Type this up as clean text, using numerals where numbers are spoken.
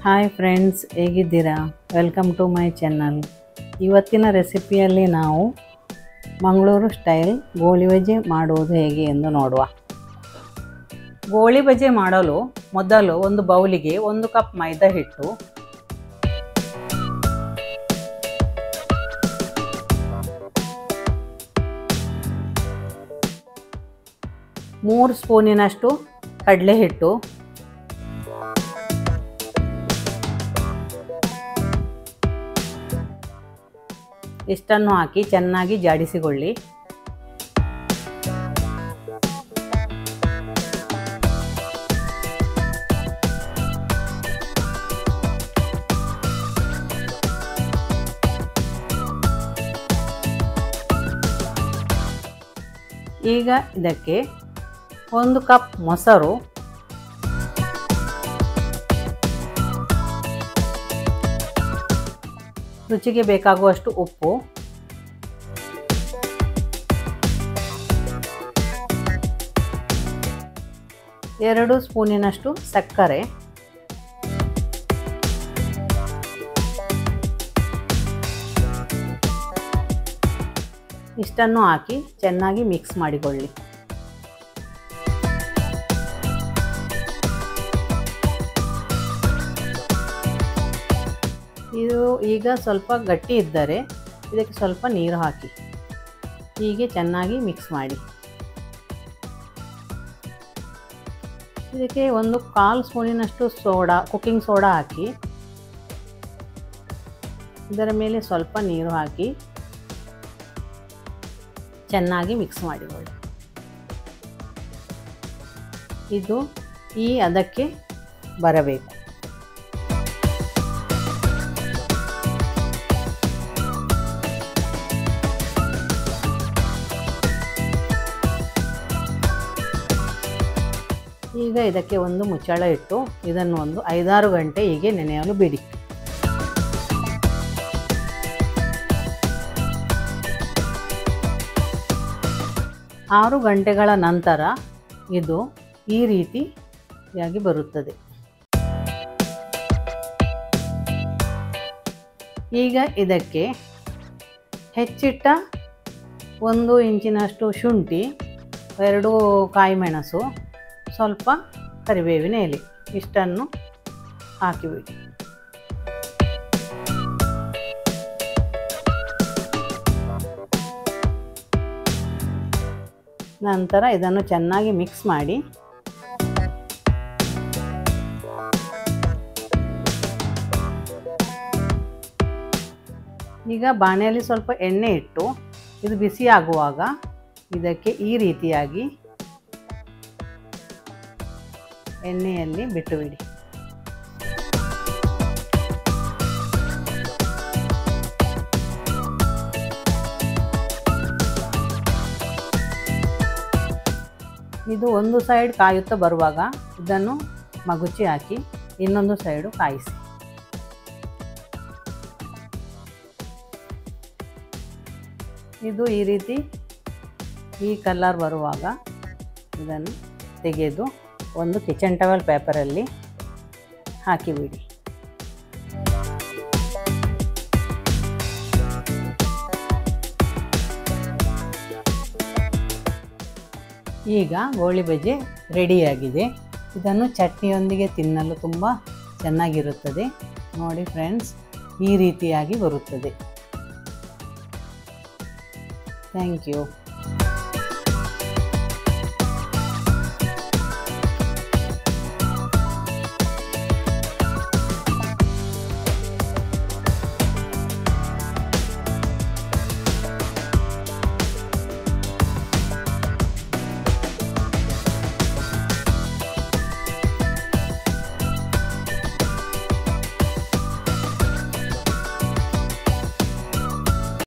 Hi friends, ಹೇಗಿದ್ದೀರಾ? Welcome to my channel. ಇವತ್ತಿನ ರೆಸಿಪಿಯಲ್ಲಿ ನಾವು ಮಂಗಳೂರು ಸ್ಟೈಲ್ ಗೋಳಿ ಬಜೆ ಮಾಡುವುದು ಹೇಗೆ ಎಂದು ನೋಡುವ. ಗೋಳಿ ಬಜೆ ಮಾಡಲು ಮೊದಲು ಒಂದು ಬೌಲಿಗೆ 1 ಕಪ್ ಮೈದಾ ಹಿಟ್ಟು, 3 ಸ್ಪೂನಿನಷ್ಟು ಕಡಲೆ ಹಿಟ್ಟು, ಇಷ್ಟನ್ನು ಹಾಕಿ ಚೆನ್ನಾಗಿ ಜಾಡಿಸಿಕೊಳ್ಳಿ. ಈಗ ಇದಕ್ಕೆ 1 ಕಪ್ ಮೊಸರು, ರುಚಿಗೆ ಬೇಕಾಗುವಷ್ಟು ಉಪ್ಪು, ಎರಡು ಸ್ಪೂನಿನಷ್ಟು ಸಕ್ಕರೆ, ಇಷ್ಟನ್ನು ಹಾಕಿ ಚೆನ್ನಾಗಿ ಮಿಕ್ಸ್ ಮಾಡಿಕೊಳ್ಳಿ. ಇದು ಈಗ ಸ್ವಲ್ಪ ಗಟ್ಟಿ ಇದ್ದರೆ ಇದಕ್ಕೆ ಸ್ವಲ್ಪ ನೀರು ಹಾಕಿ ಹೀಗೆ ಚೆನ್ನಾಗಿ ಮಿಕ್ಸ್ ಮಾಡಿ. ಇದಕ್ಕೆ 1/4 ಸ್ಪೂನಿನಷ್ಟು ಕುಕ್ಕಿಂಗ್ ಸೋಡಾ ಹಾಕಿ, ಇದರ ಮೇಲೆ ಸ್ವಲ್ಪ ನೀರು ಹಾಕಿ ಚೆನ್ನಾಗಿ ಮಿಕ್ಸ್ ಮಾಡಿಕೊಳ್ಳಿ. ಇದು ಈ ಅದಕ್ಕೆ ಬರಬೇಕು. ಈಗ ಇದಕ್ಕೆ ಒಂದು ಮುಚ್ಚಳ ಇಟ್ಟು ಇದನ್ನು ಒಂದು 5-6 ಗಂಟೆ ಹೀಗೆ ನೆನೆಯಲು ಬಿಡಿ. ಆರು ಗಂಟೆಗಳ ನಂತರ ಇದು ಈ ರೀತಿಯಾಗಿ ಬರುತ್ತದೆ. ಈಗ ಇದಕ್ಕೆ ಹೆಚ್ಚಿಟ್ಟ 1 ಇಂಚಿನಷ್ಟು ಶುಂಠಿ, 2 ಕಾಯಿಮೆಣಸು, ಸ್ವಲ್ಪ ಕರಿಬೇವಿನ ಎಲೆ ಇಷ್ಟನ್ನು ಹಾಕಿಬಿಡಿ. ನಂತರ ಇದನ್ನು ಚೆನ್ನಾಗಿ ಮಿಕ್ಸ್ ಮಾಡಿ ಈಗ ಬಾಣಲೆಯಲ್ಲಿ ಸ್ವಲ್ಪ ಎಣ್ಣೆ ಇಟ್ಟು ಇದು ಬಿಸಿ ಆಗುವಾಗ ಇದಕ್ಕೆ ಈ ರೀತಿಯಾಗಿ ಎಣ್ಣೆಯಲ್ಲಿ ಬಿಟ್ಟುಬಿಡಿ. ಇದು ಒಂದು ಸೈಡ್ ಕಾಯುತ್ತಾ ಬರುವಾಗ ಇದನ್ನು ಮಗುಚಿ ಹಾಕಿ ಇನ್ನೊಂದು ಸೈಡು ಕಾಯಿಸಿ. ಇದು ಈ ರೀತಿ ಈ ಕಲರ್ ಬರುವಾಗ ಇದನ್ನು ತೆಗೆದು ಒಂದು ಕಿಚನ್ ಟವೆಲ್ ಪೇಪರಲ್ಲಿ ಹಾಕಿಬಿಡಿ. ಈಗ ಗೋಳಿ ಬಜೆ ರೆಡಿಯಾಗಿದೆ. ಇದನ್ನು ಚಟ್ನಿಯೊಂದಿಗೆ ತಿನ್ನಲು ತುಂಬ ಚೆನ್ನಾಗಿರುತ್ತದೆ. ನೋಡಿ ಫ್ರೆಂಡ್ಸ್, ಈ ರೀತಿಯಾಗಿ ಬರುತ್ತದೆ. Thank you.